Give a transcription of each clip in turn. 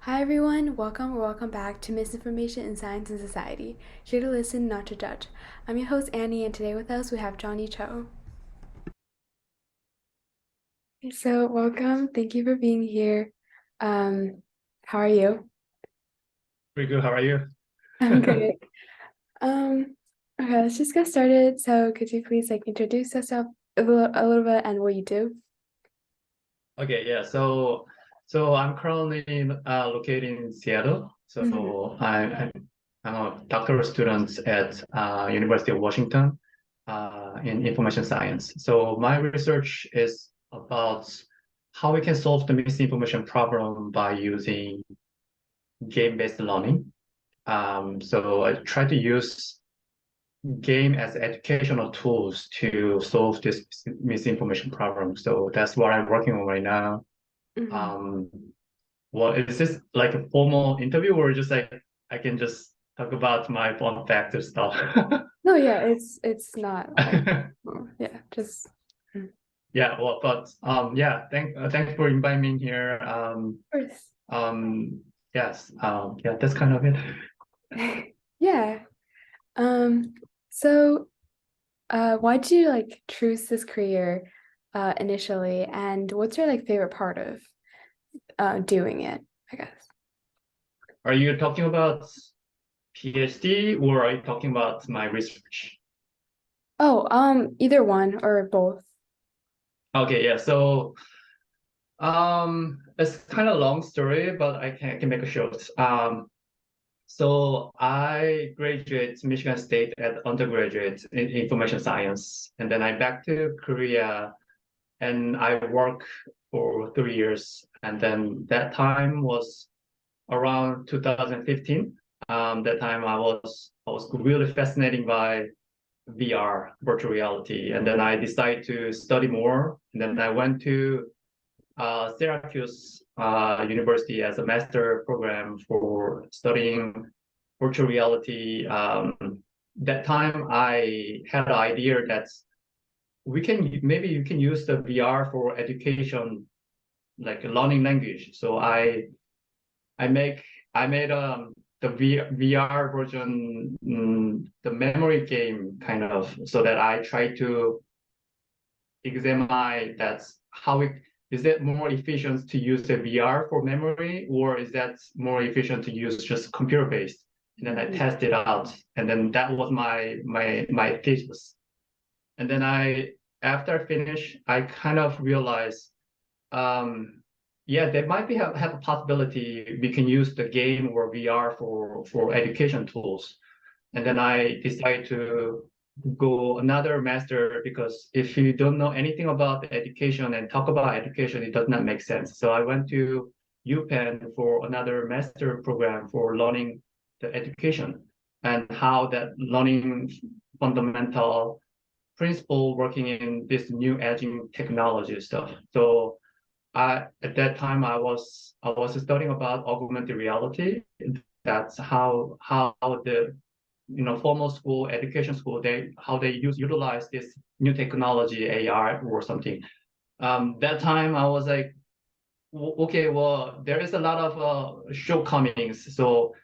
Hi everyone, welcome or welcome back to Misinformation in Science and Society. Here to listen, not to judge. I'm your host Annie, and today with us we have Johnny Cho. So welcome, thank you for being here. How are you? Pretty good. How are you? I'm great. Um, okay, let's just get started. So could you please introduce yourself a little bit and what you do? Okay, yeah. So I'm currently located in Seattle. Mm-hmm. So I'm a doctoral student at University of Washington in information science. So my research is about how we can solve the misinformation problem by using game-based learning. So I try to use game as educational tools to solve this misinformation problem. So that's what I'm working on right now. Mm-hmm. Um, well, is this like a formal interview or just like I can just talk about my fun fact or stuff? No, yeah, it's not like yeah, just of Yeah, well, but yeah, thanks for inviting me here. course. Um, yes, yeah, that's kind of it. Yeah. Um, so why'd you choose this career initially, and what's your favorite part of doing it, I guess? Are you talking about PhD or are you talking about my research? Oh, either one or both. Okay, yeah, so it's kind of long story, but I can make a short. So I graduated Michigan State at undergraduate in information science, and then I back to Korea and I work for 3 years, and then that time was around 2015. That time I was really fascinated by VR, virtual reality, and then I decided to study more, and then I went to Syracuse University as a master program for studying virtual reality. That time I had the idea that we can maybe you can use the VR for education, like learning language. So I make I made the VR version, the memory game kind of, so that I try to examine that's how it is that more efficient to use the VR for memory, or is that more efficient to use just computer based? And then I Mhm. test it out, and then that was my thesis. And then I after I finish, I kind of realized, yeah, there might be have a possibility we can use the game or VR for education tools. And then I decided to go another master because if you don't know anything about education and talk about education, it does not make sense. So I went to UPenn for another master program for learning the education and how that learning fundamental principle working in this new edging technology stuff. So at that time I was studying about augmented reality. That's how the formal school, education school, they how they utilize this new technology, AR or something. That time I was like, okay, well, there is a lot of shortcomings, so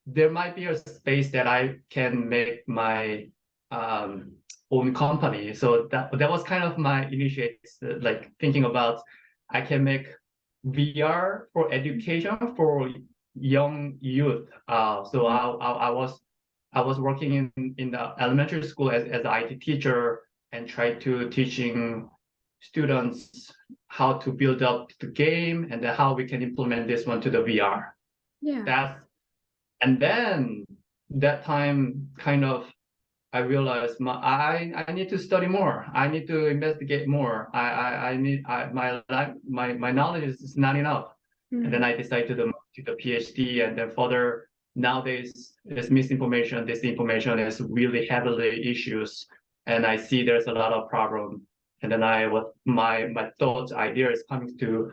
there might be a space that I can make my um, own company. So that was kind of my initiate, like thinking about I can make VR for education for young youth. So I was working in the elementary school as an IT teacher and tried to teaching students how to build up the game and then how we can implement this one to the VR. Yeah. That's and then that time kind of I realized I need to study more. I need to investigate more. I need my life my knowledge is not enough. And then Mhm. I decided to the PhD, and then further nowadays this misinformation, disinformation is really heavily issues, and I see there's a lot of problem. And then I what my thoughts idea is coming to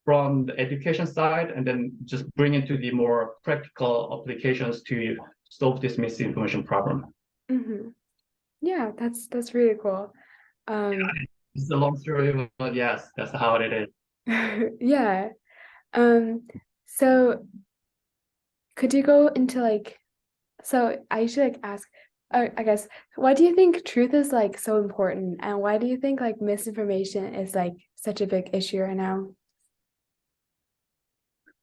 from the education side, and then just bring it to the more practical applications to solve this misinformation problem. Mhm. Yeah, that's really cool. Um, It's a long story, but yes, that's how it is. yeah. Um, so Could you go into like, so I usually like ask, I guess, why do you think truth is like so important, and why do you think like misinformation is like such a big issue right now?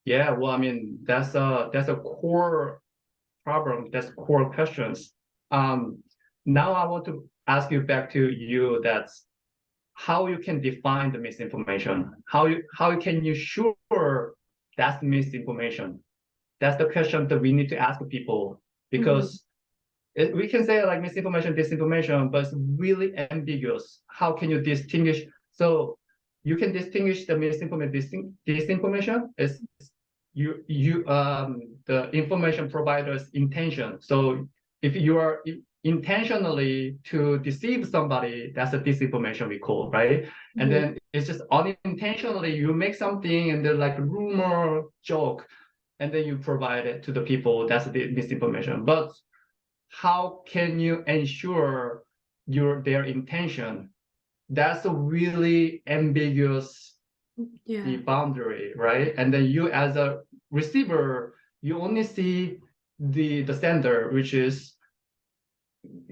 Yeah, well, I mean, that's a core problem. That's core questions. Um, Now I want to ask you back to you that's how you can define the misinformation. How can you sure that's misinformation? That's the question that we need to ask people Mm-hmm. because we can say like misinformation, disinformation, but it's really ambiguous. How can you distinguish? So you can distinguish the misinformation, disinformation is the information provider's intention. So if you are intentionally to deceive somebody, that's a disinformation we call, right? And Mm-hmm. then it's just unintentionally you make something and they're like rumor, joke, and then you provide it to the people. That's the misinformation. But how can you ensure their intention? That's a really ambiguous the Yeah. boundary, right? And then you as a receiver, you only see the sender, which is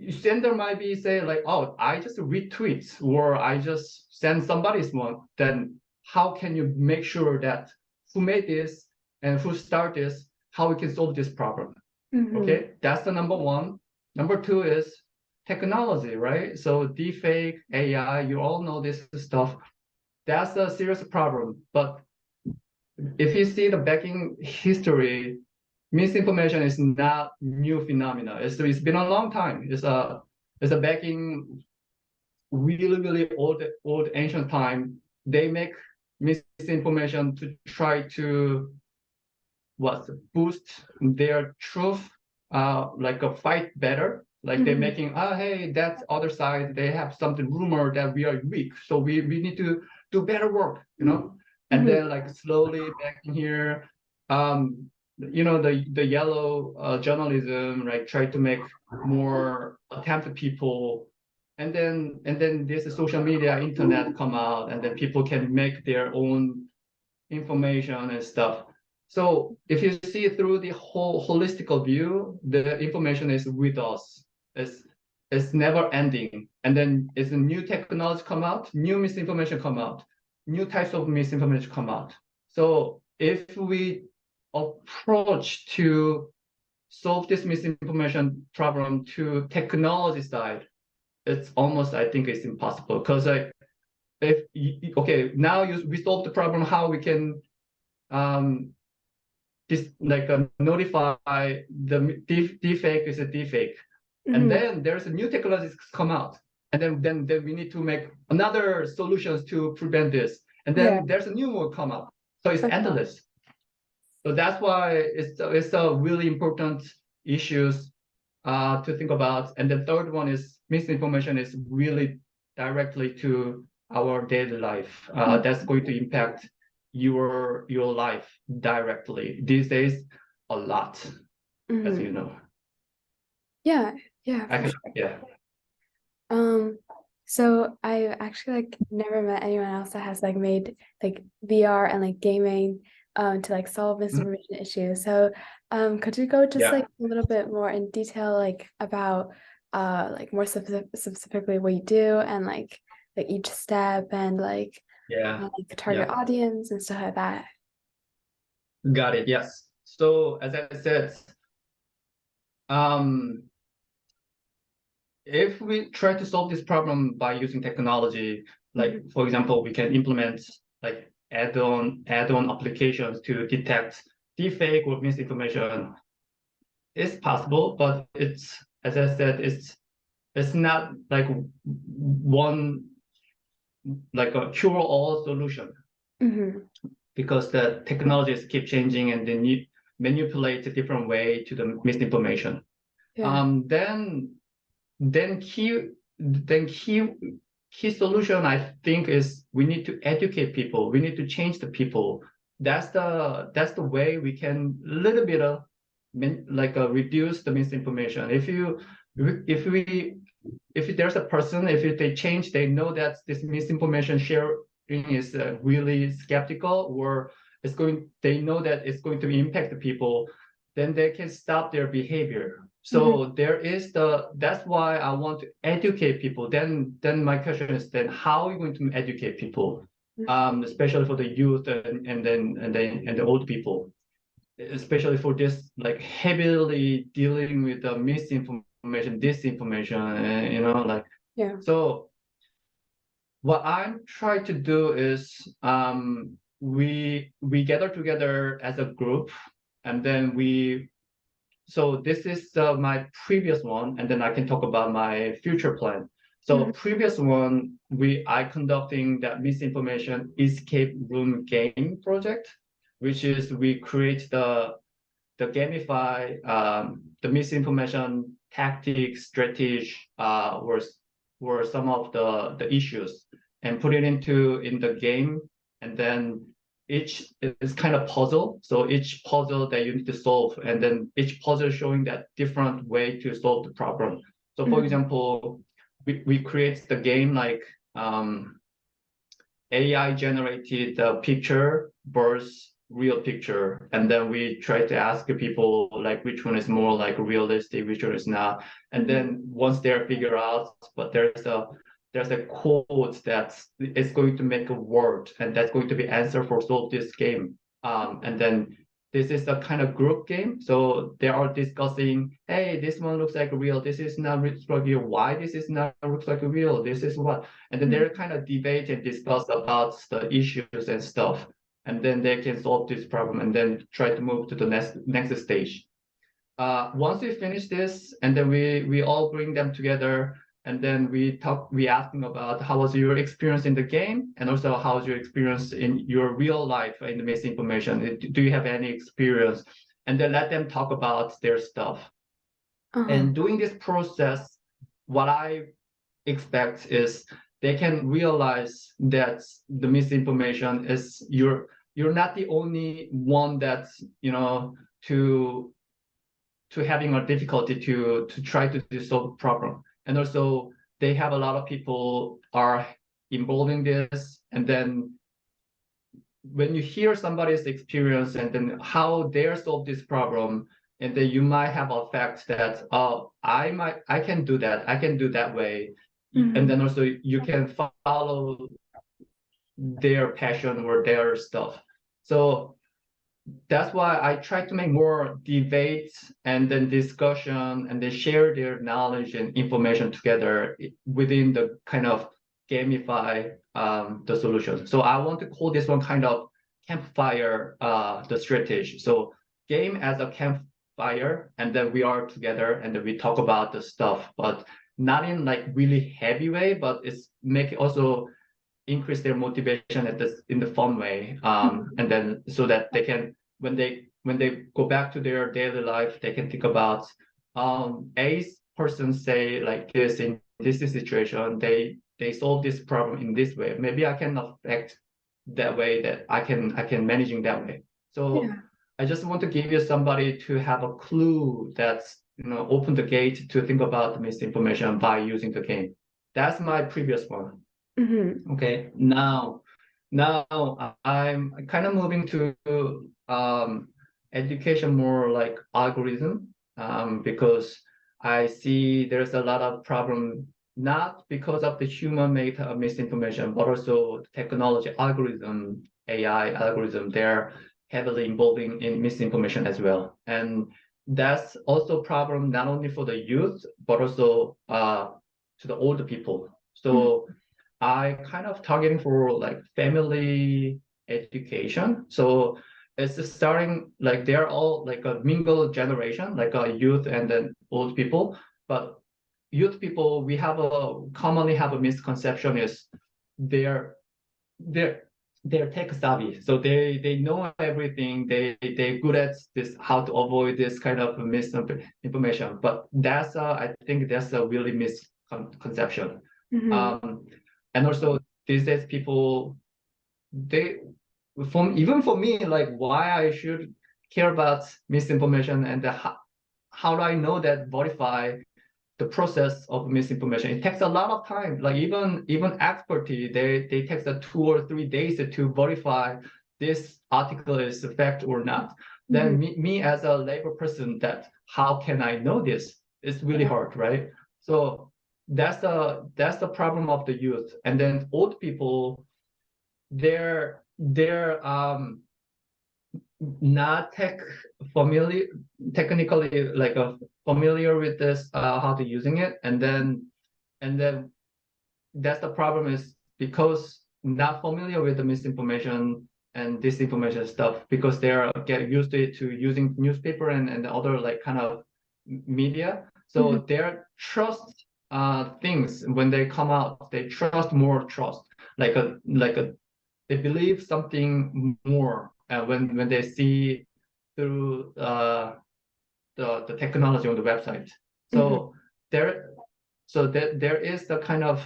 sender might be say like, oh, I just retweet or I just send somebody's one. Then how can you make sure that who made this and who started this, how we can solve this problem? Mm-hmm. Okay, that's the number one. Number two is technology, right? So deepfake, AI, you all know this stuff. That's a serious problem. But if you see the backing history, misinformation is not new phenomena. It's been a long time. It's a backing really old ancient time. They make misinformation to try to what boost their truth, like a fight better. Like they're Mm-hmm. making, hey, that other side, they have something rumor that we are weak. So we need to do better work, you know? And Mm-hmm. then like slowly back in here, the yellow journalism, like try to make more attempt people. And then this social media, internet come out, and then people can make their own information and stuff. So if you see through the whole holistical view, the information is with us. It's it's never ending. And then as a new technology come out, new misinformation come out, new types of misinformation come out. So if we approach to solve this misinformation problem to technology side, it's almost I think it's impossible because like if okay now we solve the problem how we can um this like notify the defake is a defake, and Mm-hmm. then there's a new technologies come out, and then we need to make another solutions to prevent this, and Yeah. then there's a new one come up, so it's Okay. endless. So that's why it's a really important issues to think about. And the third one is misinformation is really directly to our daily life. That's going to impact your life directly these days a lot, as Mm-hmm. you know. Yeah. Yeah, I for can, sure. yeah, Um, so I actually like never met anyone else that has like made like VR and like gaming to like solve mhm, misinformation issues. So could you go just yeah, like a little bit more in detail like about like more specifically what you do and like each step and yeah, like the target yeah. audience and stuff like that. Got it. Yes. So as I said, um, if we try to solve this problem by using technology, like Hmm. for example, we can implement like add-on applications to detect deepfake or misinformation. It's possible, but it's as I said, it's not like one like a cure-all solution Hmm. because the technologies keep changing and they need manipulate a different way to the misinformation. Yeah. Um, then then key solution I think is we need to educate people. We need to change the people. That's the way we can little bit of reduce the misinformation. If we if there's a person, if they change, they know that this misinformation sharing is really skeptical, or they know that it's going to impact the people. then they can stop their behavior. So that's why I want to educate people. Then my question is, then how are you going to educate people, especially for the youth and the old people, especially for this like heavily dealing with the misinformation, disinformation, and like Yeah. so. What I'm trying to do is we gather together as a group, and then so this is my previous one, and then I can talk about my future plan. So previous one, I conducting that misinformation escape room game project, which is we create the gamify the misinformation tactics, strategy, were some of the issues, and put it in the game, and then each is kind of puzzle. So each puzzle that you need to solve, and then each puzzle showing that different way to solve the problem. So for example, we create the game like AI generated the picture versus real picture, and then we try to ask people like which one is more like realistic, which one is not, and then once they're figure out, but there's a quote that's it's going to make a word, and that's going to be answer for solve this game. And then this is a kind of group game, so they are discussing, hey, this one looks like real, this is not looks like real, why this is not looks like real, this is what, and then they're kind of debate and discuss about the issues and stuff, and then they can solve this problem and then try to move to the next stage. Once we finish this, and then we all bring them together, and then we ask them about how was your experience in the game, and also how was your experience in your real life in the misinformation. Do you have any experience? And then let them talk about their stuff. And doing this process, what I expect is they can realize that the misinformation is you're not the only one that's to having a difficulty to try to solve a problem. And also they have a lot of people are involving this, and then when you hear somebody's experience and then how they solve this problem, and then you might have a fact that, oh, I can do that, I can do that way. And then also you can follow their passion or their stuff. So that's why I try to make more debates and then discussion, and then share their knowledge and information together within the kind of gamify the solution. So I want to call this one kind of campfire the strategy. So game as a campfire, and then we are together and then we talk about the stuff, but not in like really heavy way, but it's make it also increase their motivation in the fun way, and then so that they can when they go back to their daily life, they can think about a person say like this in this situation, they solve this problem in this way, maybe I can affect that way, that I can managing that way. So I just want to give you somebody to have a clue that's open the gate to think about the misinformation by using the game. That's my previous one. Okay, now I'm kind of moving to education, more like algorithm, because I see there's a lot of problem, not because of the human made misinformation, but also technology algorithm, AI algorithm, they're heavily involving in misinformation as well. And that's also a problem not only for the youth, but also to the older people. So I kind of targeting for like family education. So it's starting like they're all like a mingled generation, like a youth and then old people. But youth people, we commonly have a misconception is they're they're they're tech savvy, so they know everything. They're good at this, how to avoid this kind of misinformation. But that's I think that's a really misconception. And also these days people they even for me, like why I should care about misinformation, and how do I know that verify the process of misinformation? It takes a lot of time, like even expertise, they takes 2 or 3 days to verify this article is a fact or not, then me as a labor person, that how can I know this? It's really hard, right? So that's the problem of the youth. And then old people, they're not technically like familiar with this, how to using it, and then that's the problem, is because not familiar with the misinformation and disinformation stuff, because they're get used to using newspaper and other like kind of media. So their trust things when they come out, they trust like a they believe something more when they see through the technology on the website. So there there is the kind of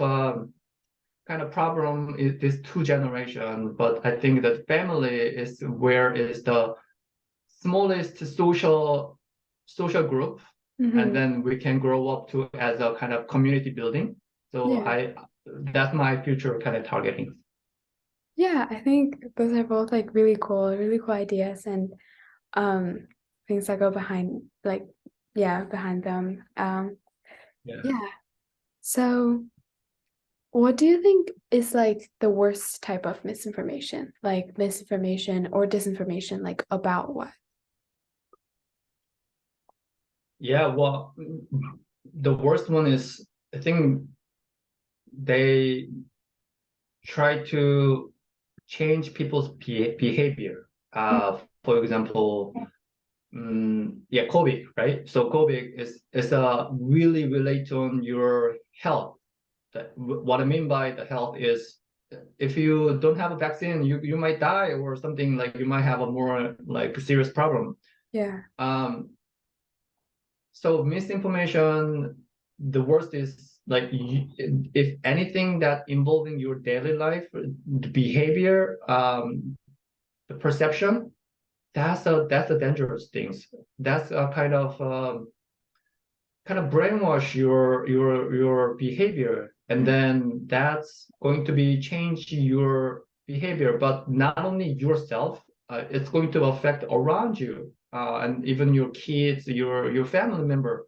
problem is this two generation, but I think that family is where is the smallest social group, and then we can grow up to as a kind of community building. So Yeah. that's my future kind of targeting. Yeah, I think those are both like really cool ideas and things that go behind like behind them. Yeah. Yeah. So what do you think is like the worst type of misinformation? Like misinformation or disinformation, like about what? Yeah, well, the worst one is, I think they try to change people's behavior. For example, yeah, COVID, right? So COVID is really relate on your health. What I mean by the health is, if you don't have a vaccine, you might die or something, like you might have a more like serious problem. Yeah. Um, so misinformation, the worst is like if anything that involving your daily life, the behavior, the perception, that's a dangerous things. That's a kind of brainwash your behavior, and then that's going to be change your behavior, but not only yourself, it's going to affect around you, and even your kids, your family member,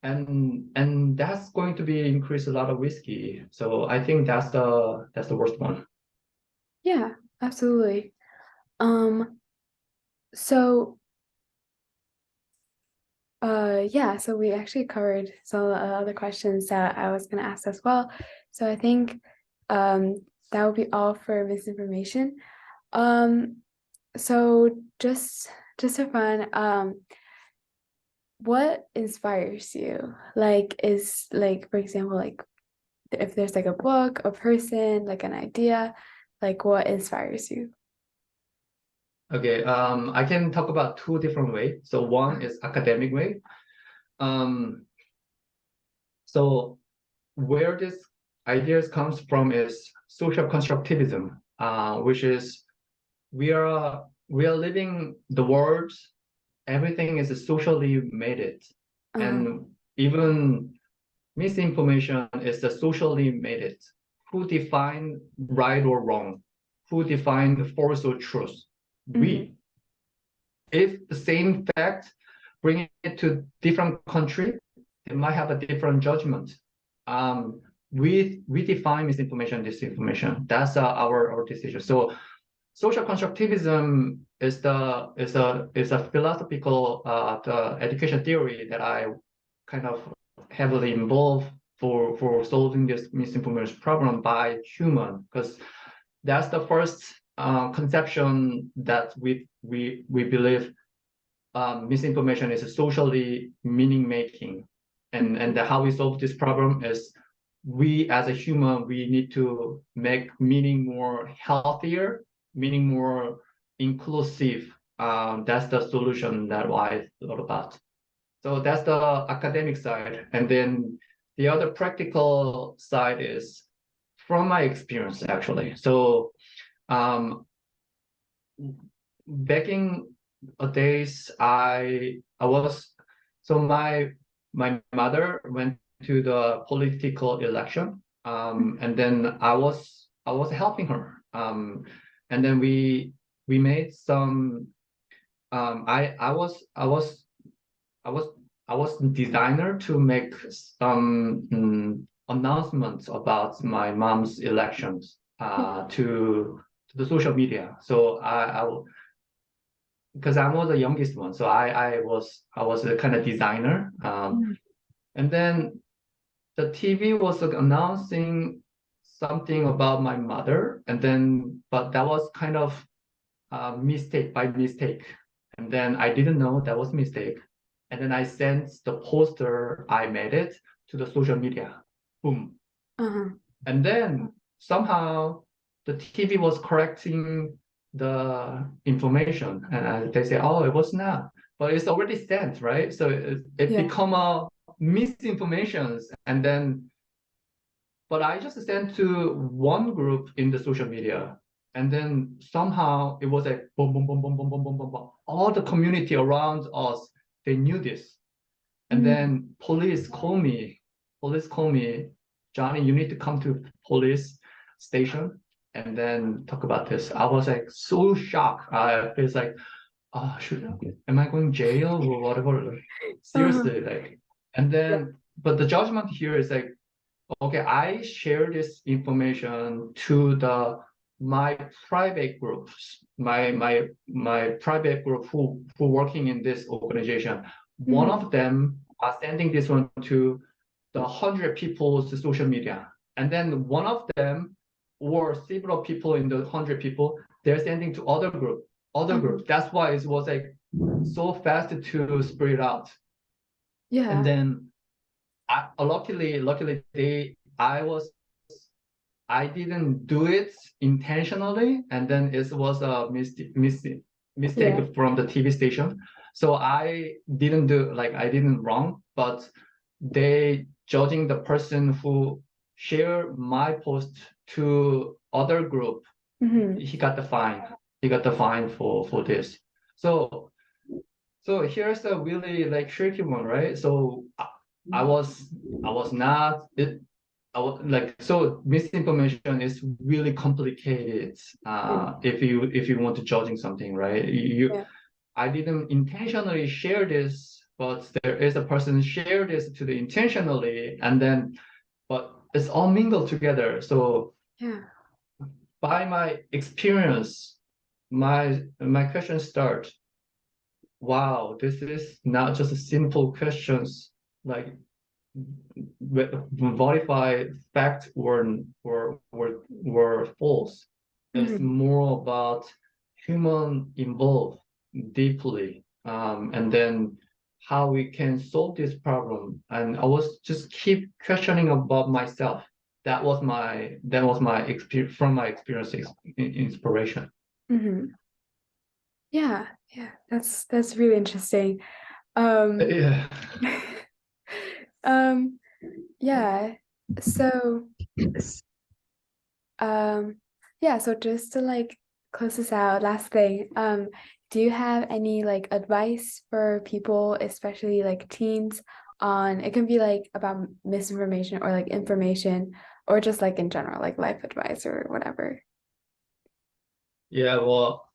and that's going to be increase a lot of risky. So I think that's the worst one. Yeah, absolutely. Um, so yeah, so we actually covered some of the other questions that I was gonna ask as well. So I think that would be all for misinformation. Um, so just for fun, what inspires you? Like is like for example, like if there's like a book, a person, like an idea, like what inspires you? Okay, I can talk about two different ways. So one is academic way. Um, so where this ideas comes from is social constructivism, which is we are living the world. Everything is socially made it, Uh, and even misinformation is the socially made it. Who define right or wrong? Who define false or truth? mhm, We. If the same fact, bring it to different country, they might have a different judgment. We define misinformation, disinformation. That's our decision. So social constructivism is a philosophical the education theory that I kind of heavily involved for solving this misinformation problem by human, because that's the first conception that we believe misinformation is socially meaning making, and how we solve this problem is we as a human we need to make meaning more healthier, meaning more inclusive. That's the solution that I thought about. So that's the academic side, and then the other practical side is from my experience actually. So um, back in days, I was so my mother went to the political election, and then I was helping her, and then we made some. I was designer to make some announcements about my mom's elections to the social media. So because I was the youngest one, so I was a kind of designer. Mhm. And then the TV was announcing something about my mother, and then but that was kind of mistake by mistake, and then I didn't know that was mistake, and then I sent the poster I made it to the social media. Boom. Uh-huh. And then somehow the TV was correcting the information, and they say, "Oh, it was not," but it's already sent, right? So it Yeah. become a misinformation, and then but I just sent to one group in the social media, and then somehow it was like boom, boom, boom, boom, boom, boom, boom, boom, boom. All the community around us, they knew this. And Mhm. then police call me. Police call me, Johnny, you need to come to police station and then talk about this. I was like so shocked. I was like, am I going jail or whatever? Uh-huh. Seriously, like, and Yeah. then, but the judgment here is like, okay, I share this information to the my private groups, my private group who working in this organization. One Mhm. of them are sending this one to the 100 people's social media, and then one of them or several people in the 100 people they're sending to other Uh-huh. groups. That's why it was like so fast to spread out, and Yeah. then luckily, I didn't do it intentionally, and then it was a Yeah. mistake from the TV station. So I didn't wrong, but they judging the person who shared my post to other group, Mhm. he got the fine. He got the fine for this. So so here's a really like tricky one, right? So I was I was not it I was like so misinformation is really complicated if you want to judging something, right? Yeah. I didn't intentionally share this, but there is a person share this to the intentionally, and then but it's all mingled together. So Yeah. by my experience, my question start. Wow, this is not just a simple questions like verify fact or false. It's Mhm. more about human involved deeply, and then how we can solve this problem. And I was just keep questioning about myself. That was my experience from my experiences inspiration. Mhm. Yeah. Yeah. That's really interesting. Um, Yeah. um, yeah. So, um, yeah, so just to like close this out, last thing, do you have any like advice for people, especially like teens, on it can be like about misinformation or like information or just like in general, like life advice or whatever. Yeah, well,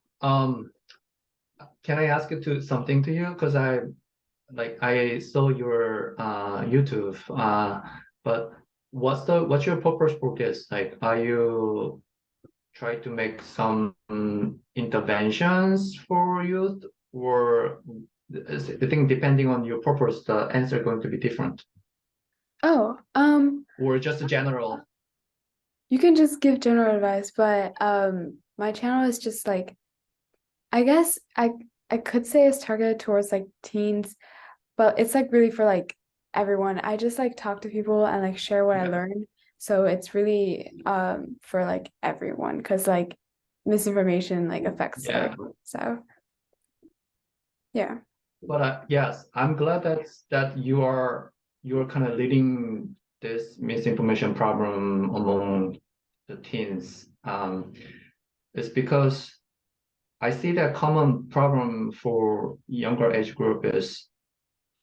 can I ask you to something to you? Because I saw your YouTube, but what's your purpose for this? Like, are you try to make some interventions for youth, or I think depending on your purpose, the answer going to be different, Oh, or just a general? you can just give general advice, but my channel is just like I guess I could say it's targeted towards like teens, but it's like really for like everyone. I just like talk to people and like share what I Yeah, learned. So it's really for like everyone because like misinformation like affects yeah. everyone. So yeah. But yes, I'm glad that you're kind of leading this misinformation problem among the teens. It's because I see that common problem for younger age group is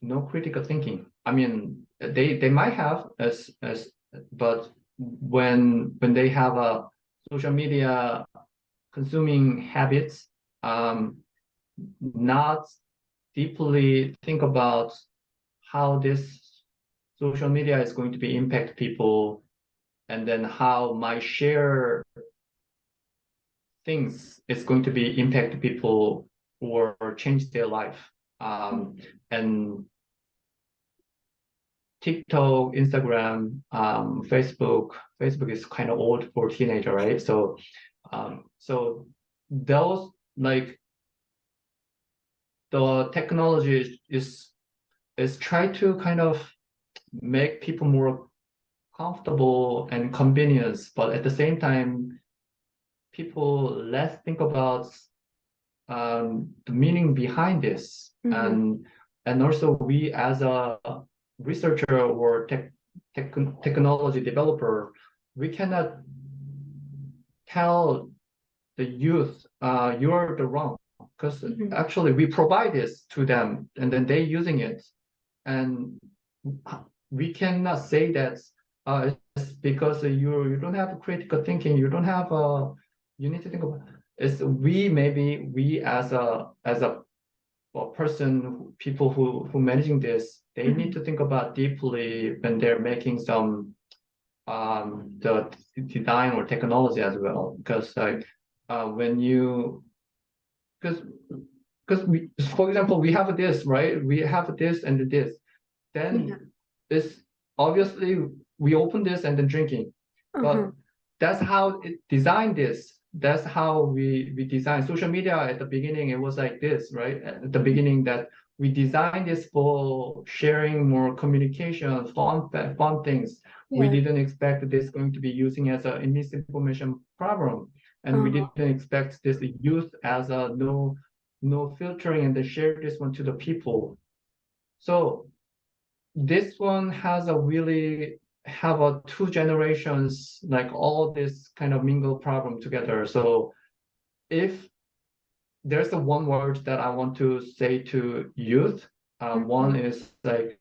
no critical thinking. I mean, they might have but when they have a social media consuming habits, not deeply think about how this social media is going to be impact people, and then how my share things is going to be impact people or change their life. And TikTok, Instagram, Facebook is kind of old for teenager, right? So those, like, the technology is try to kind of make people more comfortable and convenience, but at the same time, people less think about the meaning behind this. And also we as a researcher or technology developer, we cannot tell the youth you're the wrong, because actually we provide this to them and then they using it, and we cannot say that it's because you don't have critical thinking, you don't have you need to think about it's we as a person, people who managing this, they need to think about deeply when they're making some the design or technology as well, because like when you because we, for example, we have this, right, we have this and this, then it's obviously we open this and then drinking, but that's how it designed this. That's how we design social media. At the beginning it was like this, right? At the beginning, that we designed this for sharing more communication, fun things. We didn't expect this going to be using as a misinformation problem, and we didn't expect this use as a no filtering and then share this one to the people. So this one has a really have a two generations, like all this kind of mingle problem together. So if there's the one word that I want to say to youth, one is like,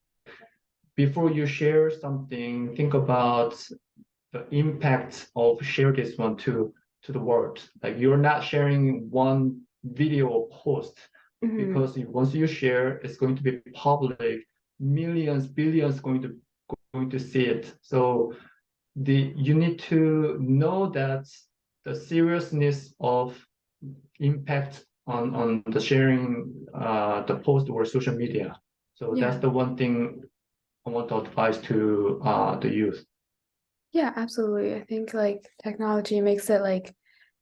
before you share something, think about the impact of share this one to the world. Like, you're not sharing one video or post, because once you share, it's going to be public, millions, billions going to see it. So you need to know that the seriousness of impact on the sharing the post or social media. So that's the one thing I want to advise to the youth. Yeah, absolutely. I think like technology makes it like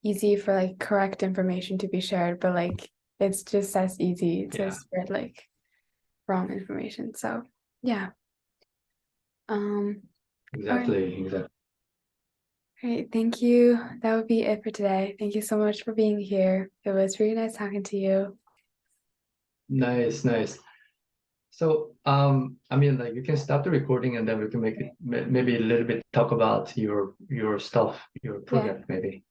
easy for like correct information to be shared, but like it's just as easy to spread like wrong information. So yeah. Exactly. Great, thank you. That would be it for today. Thank you so much for being here. It was really nice talking to you. Nice. So I mean, like, you can stop the recording and then we can make it maybe a little bit talk about your stuff, your project maybe.